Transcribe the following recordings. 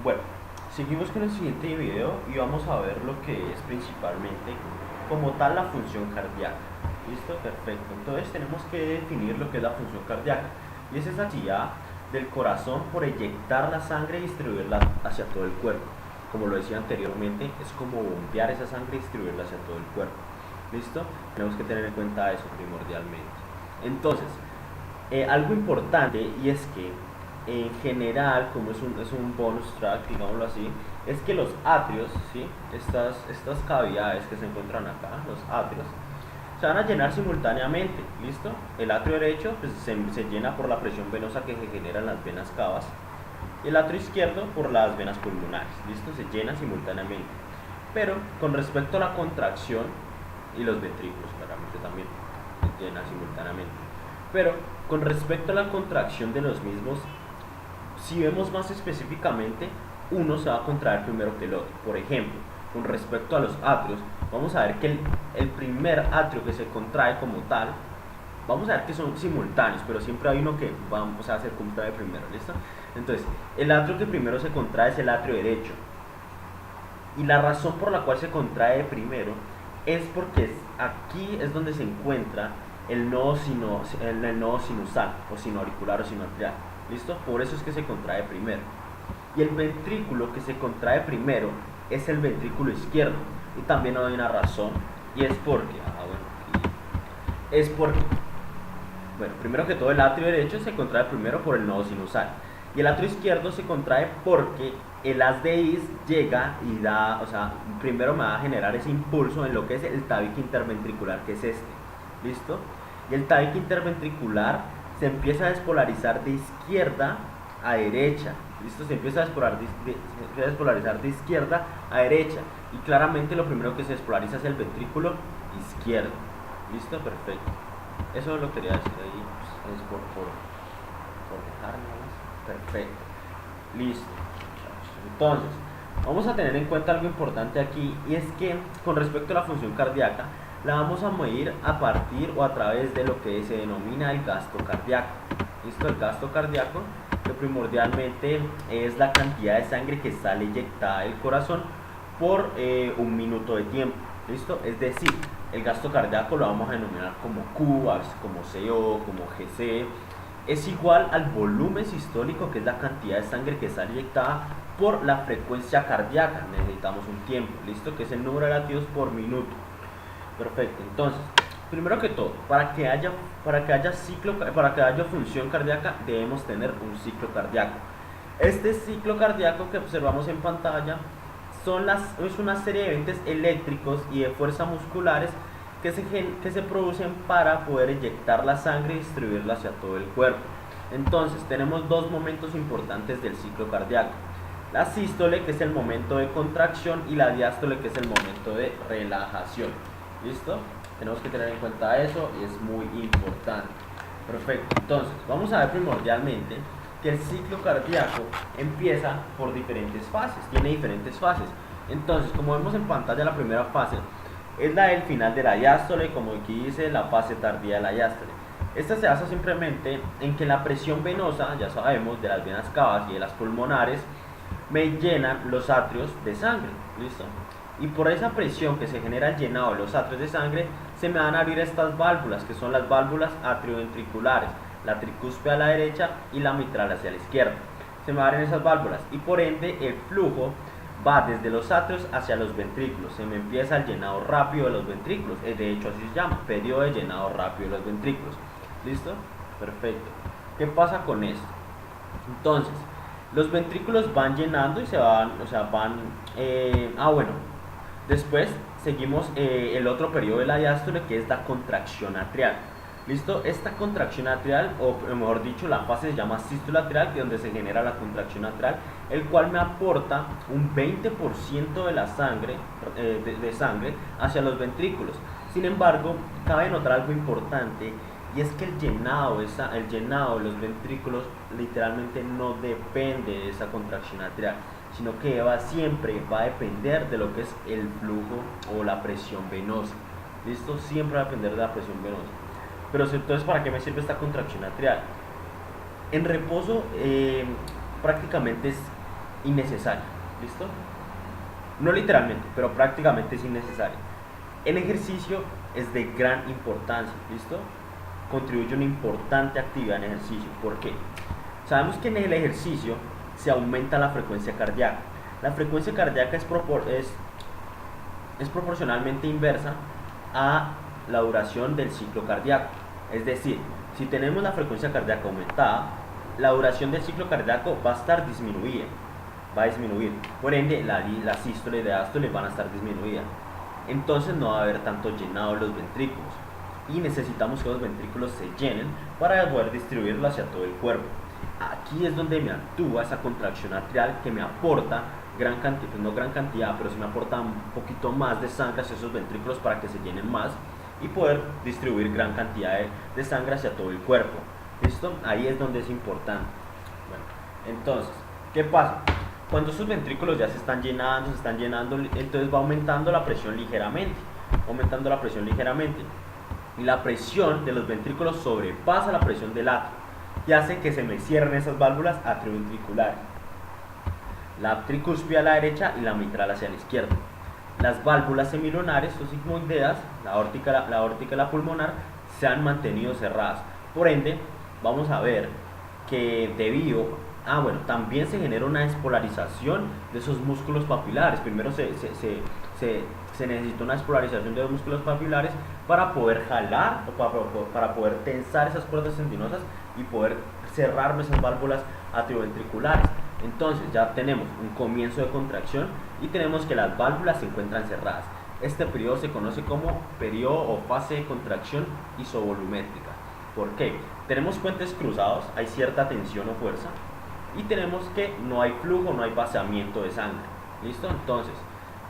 Bueno, seguimos con el siguiente video y vamos a ver lo que es principalmente como tal la función cardíaca. ¿Listo? Perfecto. Entonces tenemos que definir lo que es la función cardíaca y es esa actividad del corazón por eyectar la sangre y distribuirla hacia todo el cuerpo. Como lo decía anteriormente, es como bombear esa sangre y distribuirla hacia todo el cuerpo. ¿Listo? Tenemos que tener en cuenta eso primordialmente. Entonces, algo importante y es que en general, como es un bonus track, digámoslo así, es que los atrios, ¿sí? estas cavidades que se encuentran acá, los atrios, se van a llenar simultáneamente, ¿listo? El atrio derecho pues, se llena por la presión venosa que se genera en las venas cavas y el atrio izquierdo por las venas pulmonares, ¿listo? Se llena simultáneamente. Pero con respecto a la contracción y los ventrículos, claramente también se llenan simultáneamente. Pero con respecto a la contracción de los mismos, si vemos más específicamente, uno se va a contraer primero que el otro. Por ejemplo, con respecto a los atrios, vamos a ver que el primer atrio que se contrae como tal, vamos a ver que son simultáneos, pero siempre hay uno que vamos a hacer contrae primero, ¿listo? Entonces, el atrio que primero se contrae es el atrio derecho. Y la razón por la cual se contrae primero es porque aquí es donde se encuentra el nodo sinusal o sinoauricular o sinoatrial. ¿Listo? Por eso es que se contrae primero. Y el ventrículo que se contrae primero es el ventrículo izquierdo. Y también hay una razón. Y es porque, es porque, bueno, primero que todo el atrio derecho se contrae primero por el nodo sinusal. Y el atrio izquierdo se contrae porque el haz de Is llega y da, o sea, primero me va a generar ese impulso en lo que es el tabique interventricular, que es este. ¿Listo? Y el tabique interventricular se empieza a despolarizar de izquierda a derecha. ¿Listo? Se empieza a despolarizar de izquierda a derecha. Y claramente lo primero que se despolariza es el ventrículo izquierdo. ¿Listo? Perfecto. Eso lo quería decir ahí, pues, es por dejarnos. Perfecto. Listo. Entonces, vamos a tener en cuenta algo importante aquí y es que con respecto a la función cardíaca, la vamos a medir a partir o a través de lo que se denomina el gasto cardíaco. ¿Listo? El gasto cardíaco, que primordialmente es la cantidad de sangre que sale eyectada del corazón por un minuto de tiempo. ¿Listo? Es decir, el gasto cardíaco lo vamos a denominar como Q, a veces como CO, como GC. Es igual al volumen sistólico, que es la cantidad de sangre que sale eyectada por la frecuencia cardíaca. Necesitamos un tiempo, ¿listo? Que es el número de latidos por minuto. Perfecto. Entonces, primero que todo, para que haya función cardíaca, debemos tener un ciclo cardíaco. Este ciclo cardíaco que observamos en pantalla es una serie de eventos eléctricos y de fuerza musculares que se producen para poder eyectar la sangre y distribuirla hacia todo el cuerpo. Entonces, tenemos dos momentos importantes del ciclo cardíaco. La sístole, que es el momento de contracción, y la diástole, que es el momento de relajación. ¿Listo? Tenemos que tener en cuenta eso y es muy importante. Perfecto. Entonces, vamos a ver primordialmente que el ciclo cardíaco empieza por diferentes fases, tiene diferentes fases. Entonces, como vemos en pantalla, la primera fase es la del final de la diástole, como aquí dice, la fase tardía de la diástole. Esta se basa simplemente en que la presión venosa, ya sabemos, de las venas cavas y de las pulmonares, me llenan los atrios de sangre. ¿Listo? Y por esa presión que se genera al llenado de los atrios de sangre, se me van a abrir estas válvulas, que son las válvulas atrioventriculares, la tricúspide a la derecha y la mitral hacia la izquierda. Se me abren esas válvulas y por ende el flujo va desde los atrios hacia los ventrículos. Se me empieza el llenado rápido de los ventrículos. De hecho, así se llama, periodo de llenado rápido de los ventrículos. ¿Listo? Perfecto. ¿Qué pasa con esto? Entonces, los ventrículos van llenando y se van, o sea, van... Después seguimos el otro periodo de la diástole, que es la contracción atrial. ¿Listo? Esta contracción atrial, o mejor dicho, la fase se llama sístole atrial, que es donde se genera la contracción atrial, el cual me aporta un 20% de la sangre, de sangre hacia los ventrículos. Sin embargo, cabe notar algo importante, y es que el llenado de los ventrículos literalmente no depende de esa contracción atrial, sino que siempre va a depender de lo que es el flujo o la presión venosa. ¿Listo? Siempre va a depender de la presión venosa. Pero entonces, ¿para qué me sirve esta contracción atrial? En reposo prácticamente innecesaria, ¿listo? No literalmente, pero prácticamente es innecesaria. El ejercicio es de gran importancia, ¿listo? Contribuye una importante actividad en ejercicio. ¿Por qué? Sabemos que en el ejercicio se aumenta la frecuencia cardíaca. La frecuencia cardíaca es proporcionalmente inversa a la duración del ciclo cardíaco. Es decir, si tenemos la frecuencia cardíaca aumentada, la duración del ciclo cardíaco va a estar disminuida, va a disminuir. Por ende, la sístole y diástole van a estar disminuidas. Entonces no va a haber tanto llenado los ventrículos y necesitamos que los ventrículos se llenen para poder distribuirlo hacia todo el cuerpo. Aquí es donde me actúa esa contracción atrial que me aporta gran cantidad, pues no gran cantidad, pero sí me aporta un poquito más de sangre hacia esos ventrículos para que se llenen más y poder distribuir gran cantidad de sangre hacia todo el cuerpo. ¿Listo? Ahí es donde es importante. Bueno, entonces, ¿qué pasa? Cuando esos ventrículos ya se están llenando, entonces va aumentando la presión ligeramente, y la presión de los ventrículos sobrepasa la presión del atrio y hace que se me cierren esas válvulas atrioventriculares, la tricúspide a la derecha y la mitral hacia la izquierda. Las válvulas semilunares o sigmoideas, la aórtica y la pulmonar, se han mantenido cerradas. Por ende, vamos a ver que también se genera una despolarización de esos músculos papilares. Primero se necesita una despolarización de los músculos papilares para poder jalar o para poder tensar esas cuerdas tendinosas y poder cerrar esas válvulas atrioventriculares. Entonces ya tenemos un comienzo de contracción y tenemos que las válvulas se encuentran cerradas. Este periodo se conoce como periodo o fase de contracción isovolumétrica. ¿Por qué? Tenemos puentes cruzados, hay cierta tensión o fuerza y tenemos que no hay flujo, no hay vaciamiento de sangre. ¿Listo? Entonces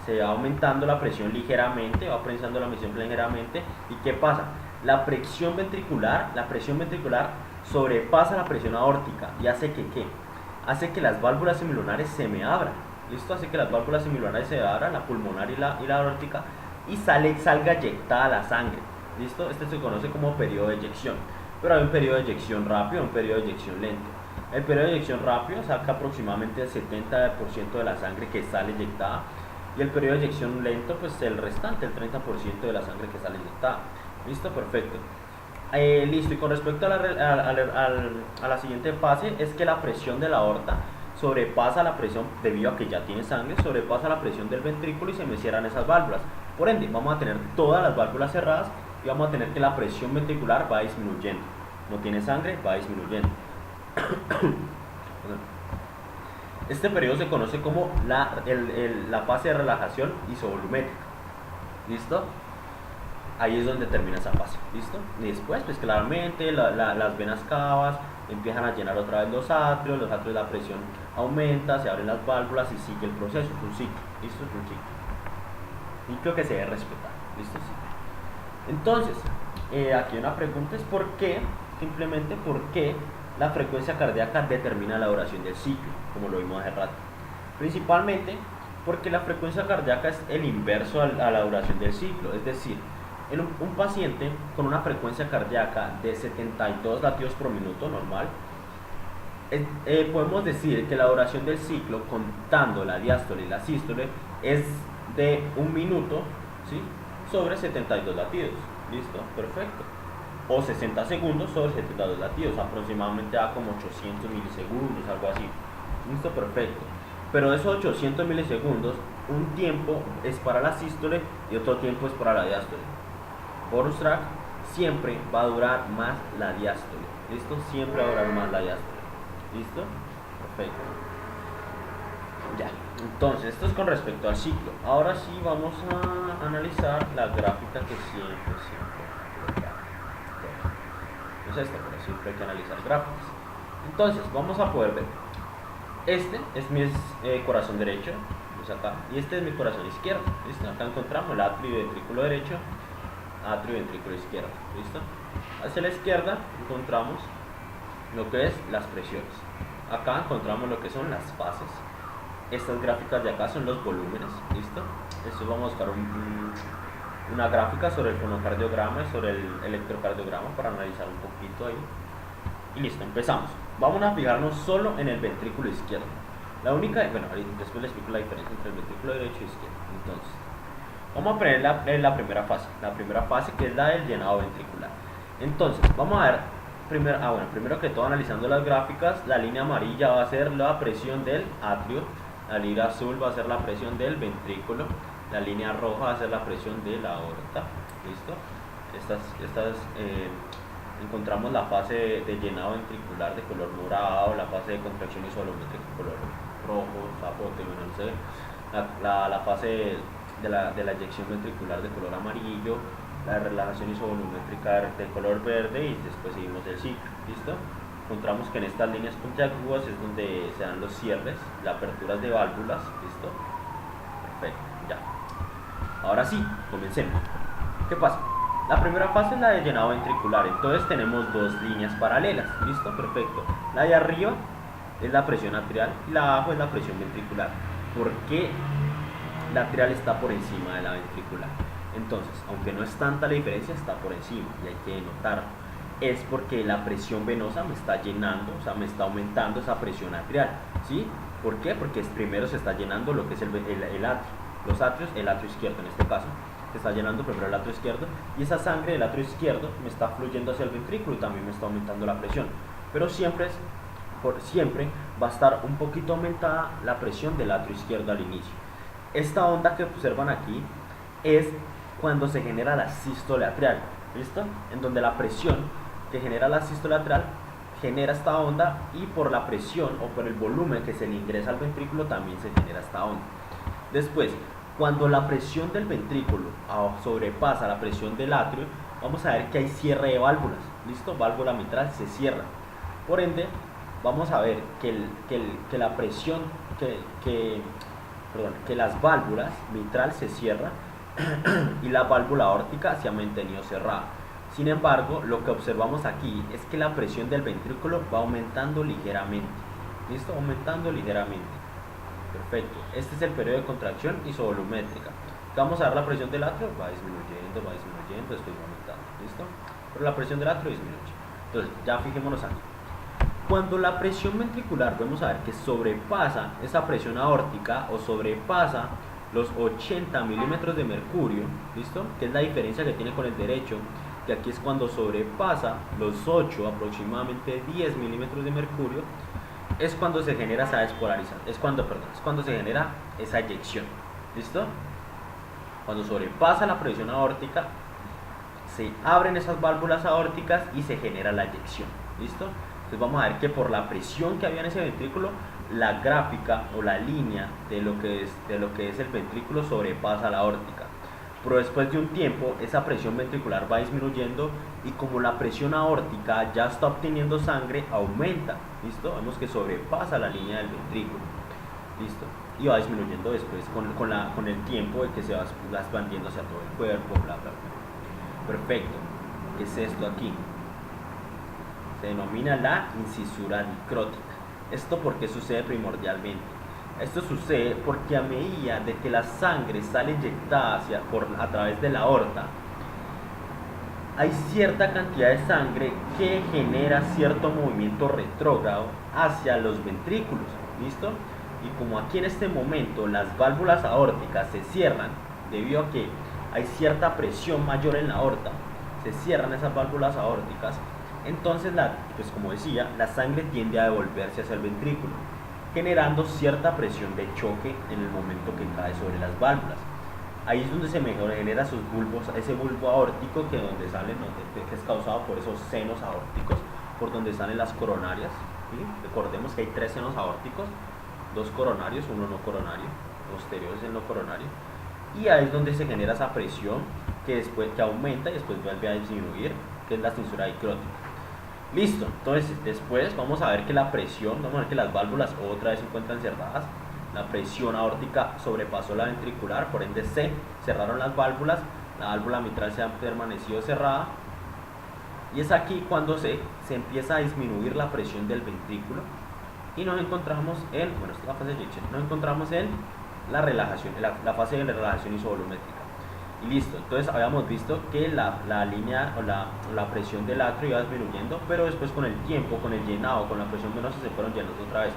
se va aumentando la presión ligeramente, va prensando la presión ligeramente. ¿Y qué pasa? La presión ventricular sobrepasa la presión aórtica y hace que ¿qué? Hace que las válvulas semilunares se me abran. ¿Listo? Hace que las válvulas semilunares se abran, la pulmonar y la aórtica, y salga eyectada la sangre. ¿Listo? Este se conoce como periodo de eyección. Pero hay un periodo de eyección rápido y un periodo de eyección lento. El periodo de eyección rápido saca aproximadamente el 70% de la sangre que sale eyectada, y el periodo de eyección lento, pues el restante, el 30% de la sangre que sale eyectada. ¿Listo? Perfecto. Listo, y con respecto a la siguiente fase, es que la presión de la aorta sobrepasa la presión, debido a que ya tiene sangre, sobrepasa la presión del ventrículo y se me cierran esas válvulas. Por ende, vamos a tener todas las válvulas cerradas y vamos a tener que la presión ventricular va disminuyendo. No tiene sangre, va disminuyendo. Este periodo se conoce como la fase de relajación isovolumétrica. ¿Listo? Ahí es donde termina esa fase. ¿Listo? Y después, pues claramente las venas cavas empiezan a llenar otra vez los atrios, la presión aumenta, se abren las válvulas y sigue el proceso. Es un ciclo. ¿Listo? Es un ciclo. Ciclo que se debe respetar. ¿Listo? Sí. Entonces, aquí una pregunta es ¿por qué? Simplemente ¿por qué la frecuencia cardíaca determina la duración del ciclo? Como lo vimos hace rato. Principalmente porque la frecuencia cardíaca es el inverso a la duración del ciclo. Es decir, en un paciente con una frecuencia cardíaca de 72 latidos por minuto normal, podemos decir que la duración del ciclo, contando la diástole y la sístole, es de 1 minuto, ¿sí?, sobre 72 latidos. ¿Listo? Perfecto. O 60 segundos sobre 72 latidos, aproximadamente a como 800 milisegundos, algo así. ¿Listo? Perfecto. Pero de esos 800 milisegundos, un tiempo es para la sístole y otro tiempo es para la diástole. Bonus track, siempre va a durar más la diástole. ¿Listo? Siempre va a durar más la diástole. ¿Listo? Perfecto. Ya. Entonces, esto es con respecto al ciclo. Ahora sí vamos a analizar la gráfica que siempre. No es esta, pero siempre hay que analizar gráficas. Entonces, vamos a poder ver. Este es mi corazón derecho, pues acá, y este es mi corazón izquierdo. ¿Listo? Acá encontramos el atrio y ventrículo derecho, atrio y ventrículo izquierdo. ¿Listo? Hacia la izquierda encontramos lo que es las presiones. Acá encontramos lo que son las fases. Estas gráficas de acá son los volúmenes. ¿Listo? Esto vamos a buscar una gráfica sobre el fonocardiograma y sobre el electrocardiograma para analizar un poquito ahí. Y listo, empezamos. Vamos a fijarnos solo en el ventrículo izquierdo. La única, bueno, después les explico la diferencia entre el ventrículo derecho y izquierdo. Entonces, vamos a poner la primera fase que es la del llenado ventricular. Entonces, vamos a ver, primero que todo analizando las gráficas, la línea amarilla va a ser la presión del atrio, la línea azul va a ser la presión del ventrículo, la línea roja va a ser la presión de la aorta. ¿Listo? Encontramos la fase de llenado ventricular de color morado, la fase de contracción isolométrica de color rojo, zapote, bueno, no sé, la fase de la eyección ventricular de color amarillo, la relajación isovolumétrica de color verde y después seguimos el ciclo. ¿Listo? Encontramos que en estas líneas puntiagudas es donde se dan los cierres, las aperturas de válvulas. ¿Listo? Perfecto, ya. Ahora sí, comencemos. ¿Qué pasa? La primera fase es la de llenado ventricular, entonces tenemos dos líneas paralelas. ¿Listo? Perfecto. La de arriba es la presión atrial y la de abajo es la presión ventricular. ¿Por qué la atrial está por encima de la ventricular? Entonces, aunque no es tanta la diferencia, está por encima y hay que notarlo. Es porque la presión venosa me está llenando, o sea, me está aumentando esa presión atrial. ¿Sí? ¿Por qué? Porque primero se está llenando lo que es el atrio, los atrios, el atrio izquierdo en este caso. Se está llenando primero el atrio izquierdo y esa sangre del atrio izquierdo me está fluyendo hacia el ventrículo y también me está aumentando la presión. Pero siempre va a estar un poquito aumentada la presión del atrio izquierdo al inicio. Esta onda que observan aquí es cuando se genera la sístole atrial. ¿Listo? En donde la presión que genera la sístole atrial genera esta onda y por la presión o por el volumen que se le ingresa al ventrículo también se genera esta onda. Después, cuando la presión del ventrículo sobrepasa la presión del atrio, vamos a ver que hay cierre de válvulas. ¿Listo? Válvula mitral se cierra. Por ende, vamos a ver que la presión, que las válvulas mitral se cierra y la válvula aórtica se ha mantenido cerrada. Sin embargo, lo que observamos aquí es que la presión del ventrículo va aumentando ligeramente. ¿Listo? Aumentando ligeramente. Perfecto. Este es el periodo de contracción isovolumétrica. Vamos a ver la presión del atrio, va disminuyendo, después va aumentando. ¿Listo? Pero la presión del atrio disminuye. Entonces, ya fijémonos aquí. Cuando la presión ventricular, vamos a ver que sobrepasa esa presión aórtica o sobrepasa los 80 milímetros de mercurio, ¿listo? Que es la diferencia que tiene con el derecho, que aquí es cuando sobrepasa los 8, aproximadamente 10 milímetros de mercurio, es cuando se genera esa despolarización, es cuando se genera esa eyección. ¿Listo? Cuando sobrepasa la presión aórtica, se abren esas válvulas aórticas y se genera la eyección. ¿Listo? Entonces vamos a ver que por la presión que había en ese ventrículo, la gráfica o la línea de lo que es el ventrículo sobrepasa la aórtica. Pero después de un tiempo, esa presión ventricular va disminuyendo y como la presión aórtica ya está obteniendo sangre, aumenta. ¿Listo? Vemos que sobrepasa la línea del ventrículo. ¿Listo? Y va disminuyendo después con el tiempo de que se va expandiendo hacia todo el cuerpo, bla, bla, bla. Perfecto. ¿Qué es esto aquí? Se denomina la incisura dicrótica. ¿Esto por qué sucede primordialmente? Esto sucede porque a medida de que la sangre sale inyectada a través de la aorta, hay cierta cantidad de sangre que genera cierto movimiento retrógrado hacia los ventrículos. ¿Listo? Y como aquí en este momento las válvulas aórticas se cierran debido a que hay cierta presión mayor en la aorta, se cierran esas válvulas aórticas, entonces pues como decía, la sangre tiende a devolverse hacia el ventrículo, generando cierta presión de choque en el momento que cae sobre las válvulas. Ahí es donde se genera ese bulbo aórtico que es causado por esos senos aórticos, por donde salen las coronarias. ¿Sí? Recordemos que hay 3 senos aórticos, 2 coronarios, 1 no coronario, posterior es el no coronario, y ahí es donde se genera esa presión que aumenta y después vuelve a disminuir, que es la cintura dicrótica. Listo, entonces después vamos a ver que las válvulas otra vez se encuentran cerradas, la presión aórtica sobrepasó la ventricular, por ende se cerraron las válvulas, la válvula mitral se ha permanecido cerrada, y es aquí cuando se empieza a disminuir la presión del ventrículo y nos encontramos en la relajación, la fase de relajación isovolumétrica. Y listo, entonces habíamos visto que la línea o la presión del atrio iba disminuyendo, pero después con el tiempo, con el llenado, con la presión venosa se fueron llenando otra vez.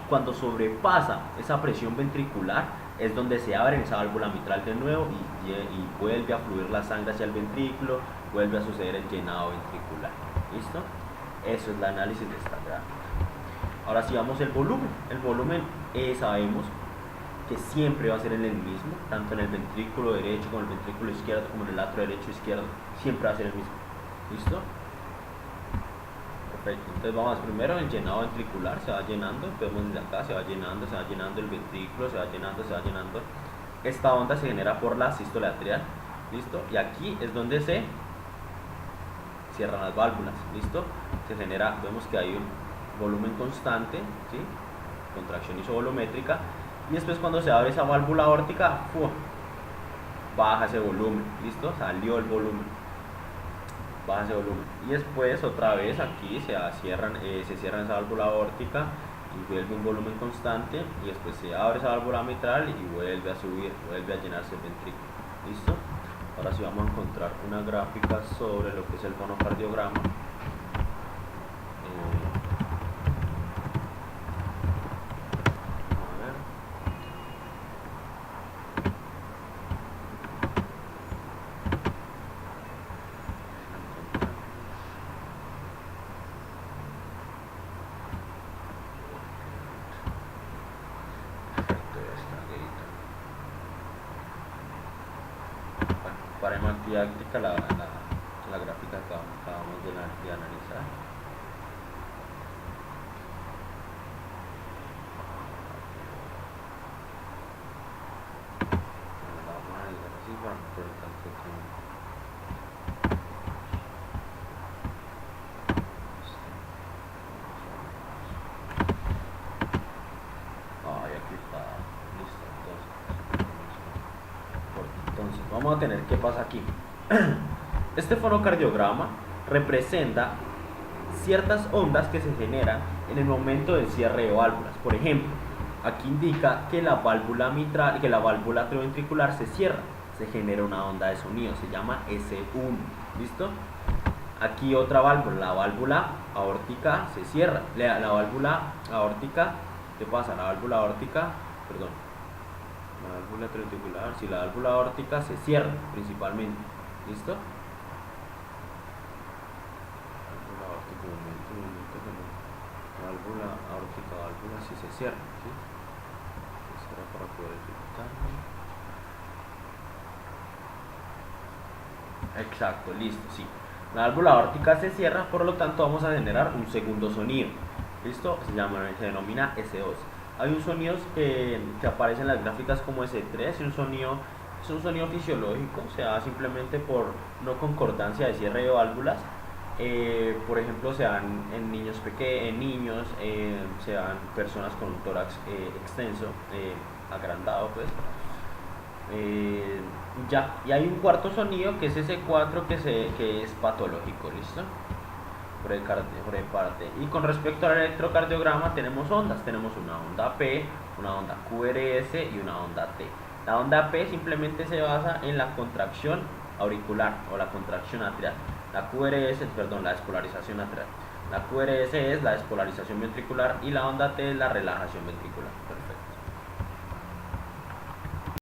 Cuando sobrepasa esa presión ventricular es donde se abre esa válvula mitral de nuevo y vuelve a fluir la sangre hacia el ventrículo, vuelve a suceder el llenado ventricular. ¿Listo? Eso es el análisis de esta gráfica. Ahora si vamos el volumen sabemos que siempre va a ser el mismo, tanto en el ventrículo derecho como en el ventrículo izquierdo, como en el atrio derecho izquierdo, siempre va a ser el mismo. ¿Listo? Perfecto. Entonces vamos primero el llenado ventricular, se va llenando, vemos desde acá, se va llenando el ventrículo, se va llenando. Esta onda se genera por la sístole atrial, ¿listo? Y aquí es donde se cierran las válvulas, ¿listo? Se genera, vemos que hay un volumen constante, ¿sí? Contracción isovolumétrica, y después cuando se abre esa válvula aórtica, baja ese volumen, ¿listo? Salió el volumen, baja ese volumen, y después otra vez aquí se cierra esa válvula aórtica y vuelve un volumen constante, y después se abre esa válvula mitral y vuelve a subir, vuelve a llenarse el ventrículo, ¿listo? Ahora sí vamos a encontrar una gráfica sobre lo que es el fonocardiograma. Para hemodiáctica la gráfica que acabamos de analizar. Vamos a analizar así para no perder tanto tiempo. Aquí está. Listo. Entonces vamos a tener, ¿qué pasa aquí? Este fonocardiograma representa ciertas ondas que se generan en el momento del cierre de válvulas. Por ejemplo, aquí indica que la válvula mitral, que la válvula atrioventricular se cierra, se genera una onda de sonido, se llama S1, ¿listo? Aquí otra válvula, la válvula aórtica se cierra, la válvula aórtica, ¿qué pasa? La válvula aórtica, perdón, la válvula atrioventricular, si la válvula aórtica se cierra principalmente, ¿listo? Válvula aórtica, si se cierra, ¿sí? Se cierra para poder ejecutarlo. Exacto, listo, sí. La válvula aórtica se cierra, por lo tanto vamos a generar un segundo sonido. ¿Listo? Se denomina S2. Hay un sonido que aparece en las gráficas como S3, es un sonido fisiológico, se da simplemente por no concordancia de cierre de válvulas. Por ejemplo, se dan en niños pequeños, se dan personas con un tórax extenso, agrandado, pues. Y hay un cuarto sonido que es S4 que es patológico, ¿listo? Por el parte. Y con respecto al electrocardiograma tenemos ondas, tenemos una onda P, una onda QRS y una onda T. La onda P simplemente se basa en la contracción auricular o la contracción atrial. La QRS, perdón, la despolarización atrial. La QRS es la despolarización ventricular y la onda T es la relajación ventricular. Perfecto.